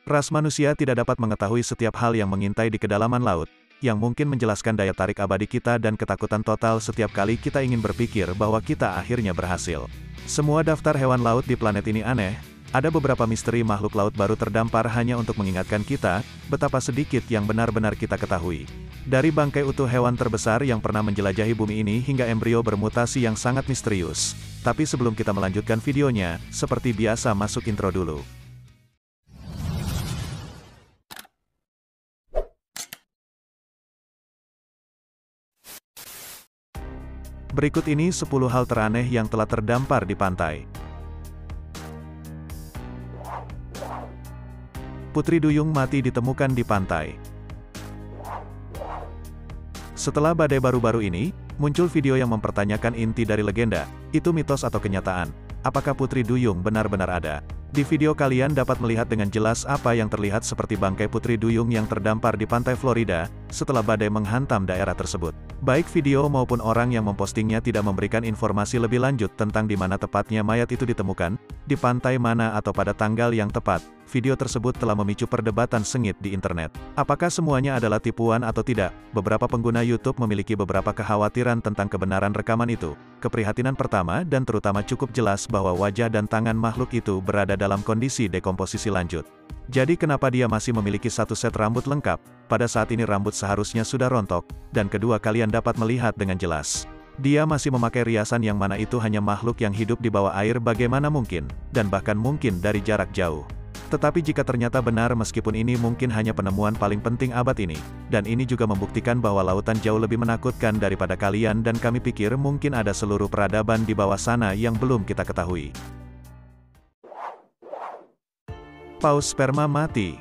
Ras manusia tidak dapat mengetahui setiap hal yang mengintai di kedalaman laut, yang mungkin menjelaskan daya tarik abadi kita dan ketakutan total setiap kali kita ingin berpikir bahwa kita akhirnya berhasil. Semua daftar hewan laut di planet ini aneh, ada beberapa misteri makhluk laut baru terdampar hanya untuk mengingatkan kita, betapa sedikit yang benar-benar kita ketahui. Dari bangkai utuh hewan terbesar yang pernah menjelajahi bumi ini hingga embrio bermutasi yang sangat misterius. Tapi sebelum kita melanjutkan videonya, seperti biasa masuk intro dulu. Berikut ini 10 hal teraneh yang telah terdampar di pantai. Putri duyung mati ditemukan di pantai. Setelah badai baru-baru ini, muncul video yang mempertanyakan inti dari legenda, itu mitos atau kenyataan. Apakah putri duyung benar-benar ada? Di video kalian dapat melihat dengan jelas apa yang terlihat seperti bangkai putri duyung yang terdampar di pantai Florida, setelah badai menghantam daerah tersebut. Baik video maupun orang yang mempostingnya tidak memberikan informasi lebih lanjut tentang di mana tepatnya mayat itu ditemukan, di pantai mana atau pada tanggal yang tepat. Video tersebut telah memicu perdebatan sengit di internet. Apakah semuanya adalah tipuan atau tidak? Beberapa pengguna YouTube memiliki beberapa kekhawatiran tentang kebenaran rekaman itu. Keprihatinan pertama dan terutama cukup jelas bahwa wajah dan tangan makhluk itu berada dalam kondisi dekomposisi lanjut. Jadi kenapa dia masih memiliki satu set rambut lengkap, pada saat ini rambut seharusnya sudah rontok, dan kedua kalian dapat melihat dengan jelas. Dia masih memakai riasan yang mana itu hanya makhluk yang hidup di bawah air bagaimana mungkin, dan bahkan mungkin dari jarak jauh. Tetapi jika ternyata benar meskipun ini mungkin hanya penemuan paling penting abad ini, dan ini juga membuktikan bahwa lautan jauh lebih menakutkan daripada kalian dan kami pikir mungkin ada seluruh peradaban di bawah sana yang belum kita ketahui. Paus sperma mati.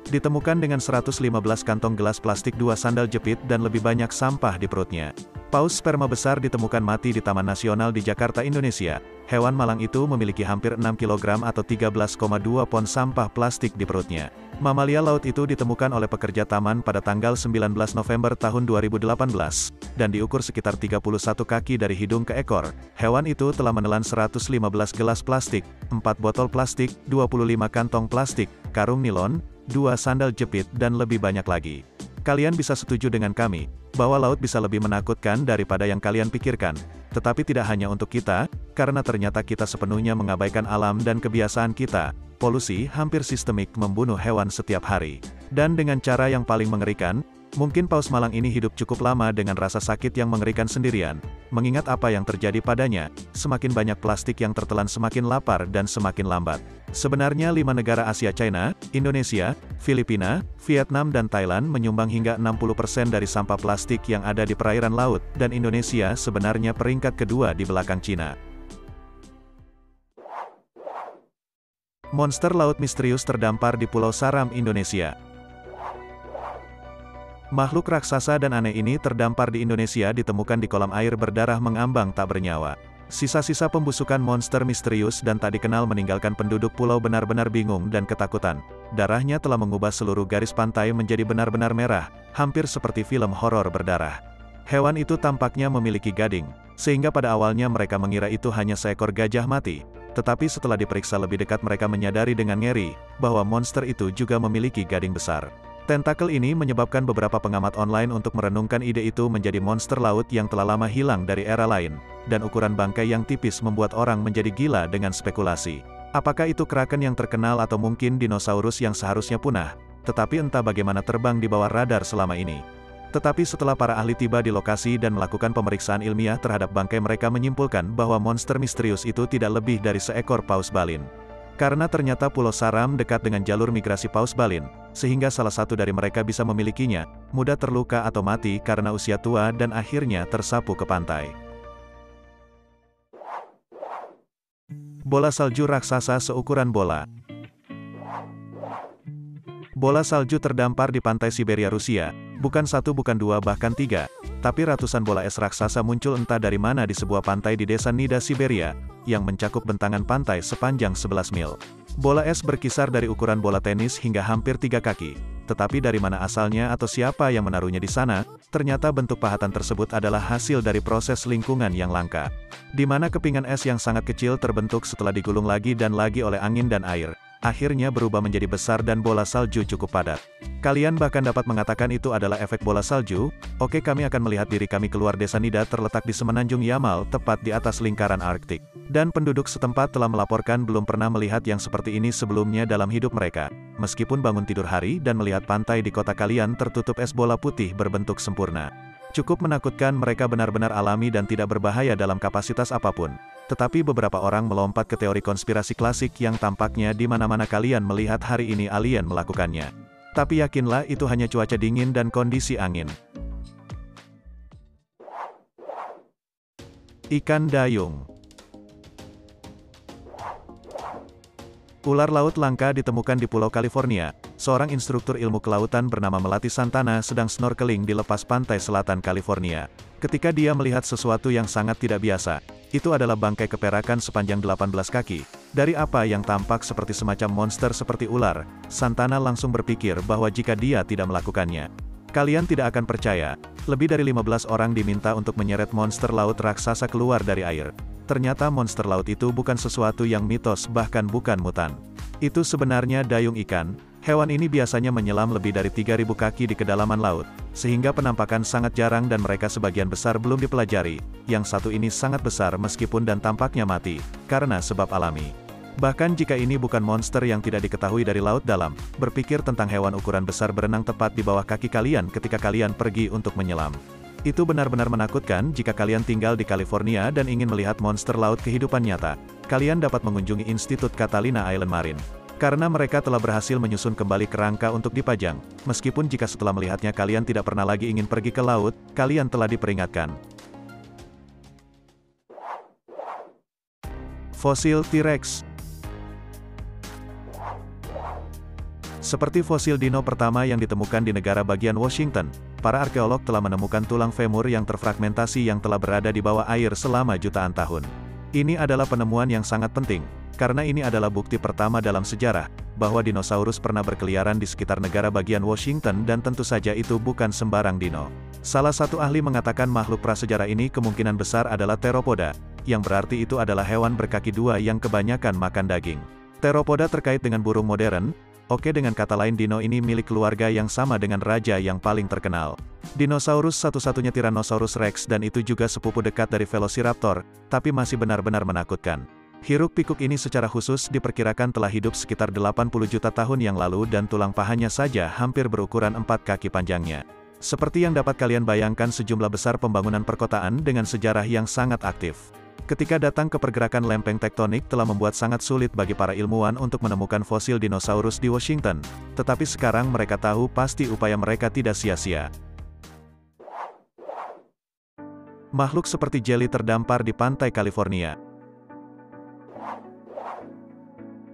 Ditemukan dengan 115 kantong gelas plastik, 2 sandal jepit dan lebih banyak sampah di perutnya. Paus sperma besar ditemukan mati di Taman Nasional di Jakarta, Indonesia. Hewan malang itu memiliki hampir 6 kg atau 13,2 pon sampah plastik di perutnya. Mamalia laut itu ditemukan oleh pekerja taman pada tanggal 19 November tahun 2018, dan diukur sekitar 31 kaki dari hidung ke ekor. Hewan itu telah menelan 115 gelas plastik, 4 botol plastik, 25 kantong plastik, karung nilon, 2 sandal jepit dan lebih banyak lagi. Kalian bisa setuju dengan kami, bahwa laut bisa lebih menakutkan daripada yang kalian pikirkan. Tetapi tidak hanya untuk kita, karena ternyata kita sepenuhnya mengabaikan alam dan kebiasaan kita. Polusi hampir sistemik membunuh hewan setiap hari. Dan dengan cara yang paling mengerikan, mungkin paus malang ini hidup cukup lama dengan rasa sakit yang mengerikan sendirian. Mengingat apa yang terjadi padanya, semakin banyak plastik yang tertelan semakin lapar dan semakin lambat. Sebenarnya 5 negara Asia, China, Indonesia, Filipina, Vietnam dan Thailand menyumbang hingga 60% dari sampah plastik yang ada di perairan laut, dan Indonesia sebenarnya peringkat kedua di belakang Cina. Monster laut misterius terdampar di Pulau Saram, Indonesia. Makhluk raksasa dan aneh ini terdampar di Indonesia ditemukan di kolam air berdarah mengambang tak bernyawa. Sisa-sisa pembusukan monster misterius dan tak dikenal meninggalkan penduduk pulau benar-benar bingung dan ketakutan. Darahnya telah mengubah seluruh garis pantai menjadi benar-benar merah, hampir seperti film horor berdarah. Hewan itu tampaknya memiliki gading, sehingga pada awalnya mereka mengira itu hanya seekor gajah mati. Tetapi setelah diperiksa lebih dekat mereka menyadari dengan ngeri, bahwa monster itu juga memiliki gading besar. Tentakel ini menyebabkan beberapa pengamat online untuk merenungkan ide itu menjadi monster laut yang telah lama hilang dari era lain, dan ukuran bangkai yang tipis membuat orang menjadi gila dengan spekulasi. Apakah itu kraken yang terkenal atau mungkin dinosaurus yang seharusnya punah, tetapi entah bagaimana terbang di bawah radar selama ini. Tetapi setelah para ahli tiba di lokasi dan melakukan pemeriksaan ilmiah terhadap bangkai, mereka menyimpulkan bahwa monster misterius itu tidak lebih dari seekor paus balin. Karena ternyata Pulau Saram dekat dengan jalur migrasi paus balin, sehingga salah satu dari mereka bisa memilikinya, mudah terluka atau mati karena usia tua dan akhirnya tersapu ke pantai. Bola salju raksasa seukuran bola. Bola salju terdampar di pantai Siberia, Rusia. Bukan 1, bukan 2, bahkan 3, tapi ratusan bola es raksasa muncul entah dari mana di sebuah pantai di desa Nida, Siberia, yang mencakup bentangan pantai sepanjang 11 mil. Bola es berkisar dari ukuran bola tenis hingga hampir 3 kaki. Tetapi dari mana asalnya atau siapa yang menaruhnya di sana? Ternyata bentuk pahatan tersebut adalah hasil dari proses lingkungan yang langka. Di mana kepingan es yang sangat kecil terbentuk setelah digulung lagi dan lagi oleh angin dan air. Akhirnya berubah menjadi besar dan bola salju cukup padat. Kalian bahkan dapat mengatakan itu adalah efek bola salju. Oke, kami akan melihat diri kami keluar desa Nida terletak di semenanjung Yamal, tepat di atas lingkaran Arktik. Dan penduduk setempat telah melaporkan belum pernah melihat yang seperti ini sebelumnya dalam hidup mereka. Meskipun bangun tidur hari dan melihat pantai di kota kalian tertutup es bola putih berbentuk sempurna. Cukup menakutkan, mereka benar-benar alami dan tidak berbahaya dalam kapasitas apapun. Tetapi beberapa orang melompat ke teori konspirasi klasik yang tampaknya di mana-mana kalian melihat hari ini alien melakukannya. Tapi yakinlah itu hanya cuaca dingin dan kondisi angin. Ikan dayung. Ular laut langka ditemukan di Pulau California. Seorang instruktur ilmu kelautan bernama Melati Santana sedang snorkeling di lepas pantai selatan California. Ketika dia melihat sesuatu yang sangat tidak biasa, itu adalah bangkai keperakan sepanjang 18 kaki. Dari apa yang tampak seperti semacam monster seperti ular, Santana langsung berpikir bahwa jika dia tidak melakukannya, kalian tidak akan percaya, lebih dari 15 orang diminta untuk menyeret monster laut raksasa keluar dari air. Ternyata monster laut itu bukan sesuatu yang mitos, bahkan bukan mutan. Itu sebenarnya dayung ikan. Hewan ini biasanya menyelam lebih dari 3.000 kaki di kedalaman laut, sehingga penampakan sangat jarang dan mereka sebagian besar belum dipelajari. Yang satu ini sangat besar meskipun dan tampaknya mati, karena sebab alami. Bahkan jika ini bukan monster yang tidak diketahui dari laut dalam, berpikir tentang hewan ukuran besar berenang tepat di bawah kaki kalian ketika kalian pergi untuk menyelam. Itu benar-benar menakutkan. Jika kalian tinggal di California dan ingin melihat monster laut kehidupan nyata, kalian dapat mengunjungi Institut Catalina Island Marine. Karena mereka telah berhasil menyusun kembali kerangka untuk dipajang, meskipun jika setelah melihatnya kalian tidak pernah lagi ingin pergi ke laut, kalian telah diperingatkan. Fosil T-Rex. Seperti fosil dino pertama yang ditemukan di negara bagian Washington, para arkeolog telah menemukan tulang femur yang terfragmentasi yang telah berada di bawah air selama jutaan tahun. Ini adalah penemuan yang sangat penting, karena ini adalah bukti pertama dalam sejarah, bahwa dinosaurus pernah berkeliaran di sekitar negara bagian Washington dan tentu saja itu bukan sembarang dino. Salah satu ahli mengatakan makhluk prasejarah ini kemungkinan besar adalah Theropoda, yang berarti itu adalah hewan berkaki dua yang kebanyakan makan daging. Theropoda terkait dengan burung modern. Oke, dengan kata lain dino ini milik keluarga yang sama dengan raja yang paling terkenal. Dinosaurus satu-satunya Tyrannosaurus Rex dan itu juga sepupu dekat dari Velociraptor, tapi masih benar-benar menakutkan. Hiruk-pikuk ini secara khusus diperkirakan telah hidup sekitar 80 juta tahun yang lalu dan tulang pahanya saja hampir berukuran 4 kaki panjangnya. Seperti yang dapat kalian bayangkan, sejumlah besar pembangunan perkotaan dengan sejarah yang sangat aktif. Ketika datang ke pergerakan lempeng tektonik telah membuat sangat sulit bagi para ilmuwan untuk menemukan fosil dinosaurus di Washington. Tetapi sekarang mereka tahu pasti upaya mereka tidak sia-sia. Makhluk seperti jeli terdampar di pantai California.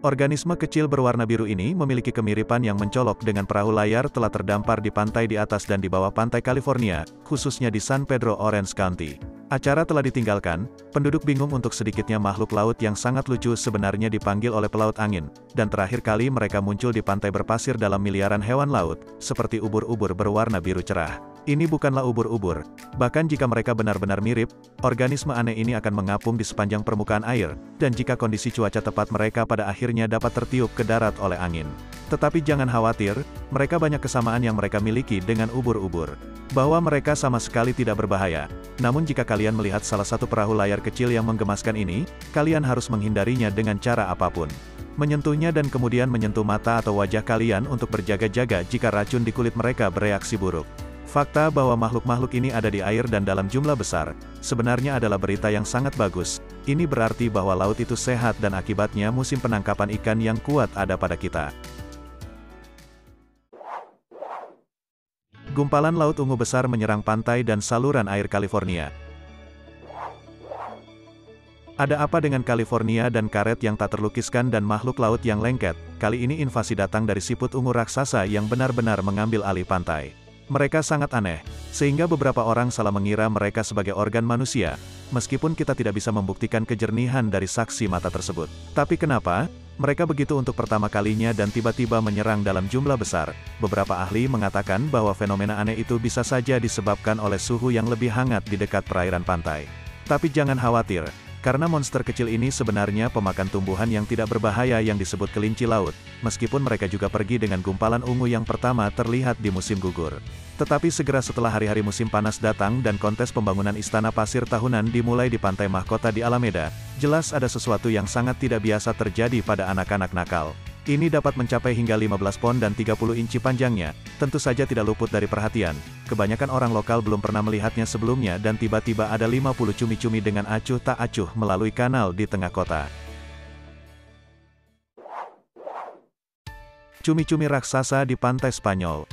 Organisme kecil berwarna biru ini memiliki kemiripan yang mencolok dengan perahu layar telah terdampar di pantai di atas dan di bawah pantai California, khususnya di San Pedro Orange County. Acara telah ditinggalkan, penduduk bingung untuk sedikitnya makhluk laut yang sangat lucu sebenarnya dipanggil oleh pelaut angin, dan terakhir kali mereka muncul di pantai berpasir dalam miliaran hewan laut, seperti ubur-ubur berwarna biru cerah. Ini bukanlah ubur-ubur, bahkan jika mereka benar-benar mirip, organisme aneh ini akan mengapung di sepanjang permukaan air, dan jika kondisi cuaca tepat mereka pada akhirnya dapat tertiup ke darat oleh angin. Tetapi jangan khawatir, mereka banyak kesamaan yang mereka miliki dengan ubur-ubur. Bahwa mereka sama sekali tidak berbahaya. Namun jika kalian melihat salah satu perahu layar kecil yang menggemaskan ini, kalian harus menghindarinya dengan cara apapun. Menyentuhnya dan kemudian menyentuh mata atau wajah kalian untuk berjaga-jaga jika racun di kulit mereka bereaksi buruk. Fakta bahwa makhluk-makhluk ini ada di air dan dalam jumlah besar, sebenarnya adalah berita yang sangat bagus. Ini berarti bahwa laut itu sehat dan akibatnya musim penangkapan ikan yang kuat ada pada kita. Gumpalan laut ungu besar menyerang pantai dan saluran air California. Ada apa dengan California dan karet yang tak terlukiskan dan makhluk laut yang lengket? Kali ini invasi datang dari siput ungu raksasa yang benar-benar mengambil alih pantai. Mereka sangat aneh, sehingga beberapa orang salah mengira mereka sebagai organ manusia, meskipun kita tidak bisa membuktikan kejernihan dari saksi mata tersebut. Tapi kenapa? Mereka begitu untuk pertama kalinya dan tiba-tiba menyerang dalam jumlah besar. Beberapa ahli mengatakan bahwa fenomena aneh itu bisa saja disebabkan oleh suhu yang lebih hangat di dekat perairan pantai. Tapi jangan khawatir, karena monster kecil ini sebenarnya pemakan tumbuhan yang tidak berbahaya yang disebut kelinci laut, meskipun mereka juga pergi dengan gumpalan ungu yang pertama terlihat di musim gugur. Tetapi segera setelah hari-hari musim panas datang dan kontes pembangunan istana pasir tahunan dimulai di pantai mahkota di Alameda, jelas ada sesuatu yang sangat tidak biasa terjadi pada anak-anak nakal. Ini dapat mencapai hingga 15 pon dan 30 inci panjangnya, tentu saja tidak luput dari perhatian. Kebanyakan orang lokal belum pernah melihatnya sebelumnya dan tiba-tiba ada 50 cumi-cumi dengan acuh tak acuh melalui kanal di tengah kota. Cumi-cumi raksasa di pantai Spanyol.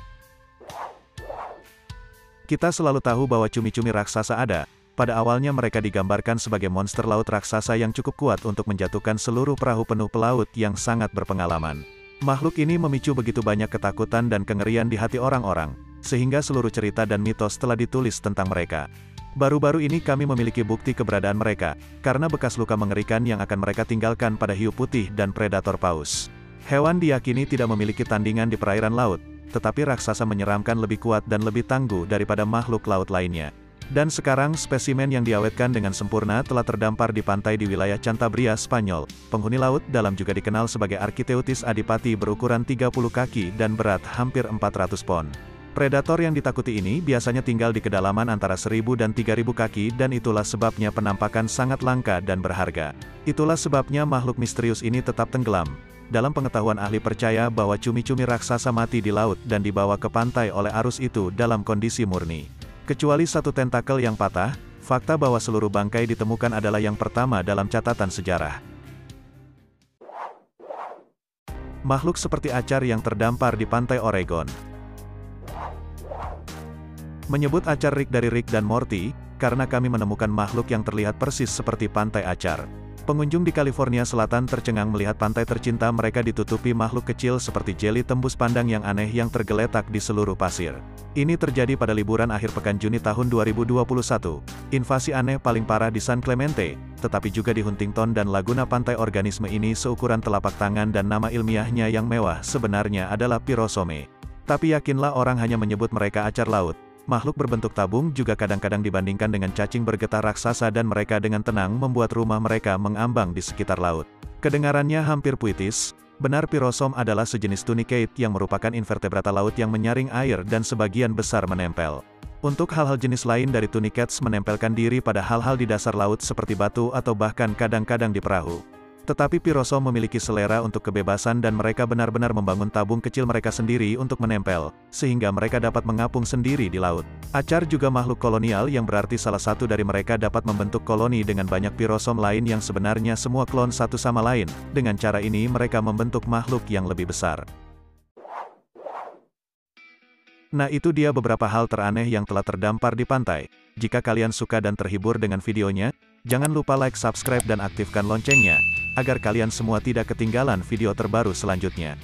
Kita selalu tahu bahwa cumi-cumi raksasa ada. Pada awalnya mereka digambarkan sebagai monster laut raksasa yang cukup kuat untuk menjatuhkan seluruh perahu penuh pelaut yang sangat berpengalaman. Makhluk ini memicu begitu banyak ketakutan dan kengerian di hati orang-orang, sehingga seluruh cerita dan mitos telah ditulis tentang mereka. Baru-baru ini kami memiliki bukti keberadaan mereka, karena bekas luka mengerikan yang akan mereka tinggalkan pada hiu putih dan predator paus. Hewan diyakini tidak memiliki tandingan di perairan laut, tetapi raksasa menyeramkan lebih kuat dan lebih tangguh daripada makhluk laut lainnya. Dan sekarang spesimen yang diawetkan dengan sempurna telah terdampar di pantai di wilayah Cantabria, Spanyol. Penghuni laut dalam juga dikenal sebagai Architeuthis adipati berukuran 30 kaki dan berat hampir 400 pon. Predator yang ditakuti ini biasanya tinggal di kedalaman antara 1000 dan 3000 kaki dan itulah sebabnya penampakan sangat langka dan berharga. Itulah sebabnya makhluk misterius ini tetap tenggelam. Dalam pengetahuan ahli percaya bahwa cumi-cumi raksasa mati di laut dan dibawa ke pantai oleh arus itu dalam kondisi murni. Kecuali satu tentakel yang patah, fakta bahwa seluruh bangkai ditemukan adalah yang pertama dalam catatan sejarah. Makhluk seperti acar yang terdampar di pantai Oregon. Menyebut acar Rick dari Rick dan Morty, karena kami menemukan makhluk yang terlihat persis seperti pantai acar. Pengunjung di California Selatan tercengang melihat pantai tercinta mereka ditutupi makhluk kecil seperti jeli tembus pandang yang aneh yang tergeletak di seluruh pasir. Ini terjadi pada liburan akhir pekan Juni tahun 2021. Invasi aneh paling parah di San Clemente, tetapi juga di Huntington dan Laguna. Pantai organisme ini seukuran telapak tangan dan nama ilmiahnya yang mewah sebenarnya adalah Pyrosome. Tapi yakinlah orang hanya menyebut mereka acar laut. Makhluk berbentuk tabung juga kadang-kadang dibandingkan dengan cacing bergetah raksasa dan mereka dengan tenang membuat rumah mereka mengambang di sekitar laut. Kedengarannya hampir puitis, benar Pyrosome adalah sejenis tunicate yang merupakan invertebrata laut yang menyaring air dan sebagian besar menempel. Untuk hal-hal jenis lain dari tunicates menempelkan diri pada hal-hal di dasar laut seperti batu atau bahkan kadang-kadang di perahu. Tetapi Pyrosome memiliki selera untuk kebebasan dan mereka benar-benar membangun tabung kecil mereka sendiri untuk menempel, sehingga mereka dapat mengapung sendiri di laut. Acar juga makhluk kolonial yang berarti salah satu dari mereka dapat membentuk koloni dengan banyak Pyrosome lain yang sebenarnya semua klon satu sama lain. Dengan cara ini mereka membentuk makhluk yang lebih besar. Nah itu dia beberapa hal teraneh yang telah terdampar di pantai. Jika kalian suka dan terhibur dengan videonya, jangan lupa like, subscribe dan aktifkan loncengnya, agar kalian semua tidak ketinggalan video terbaru selanjutnya.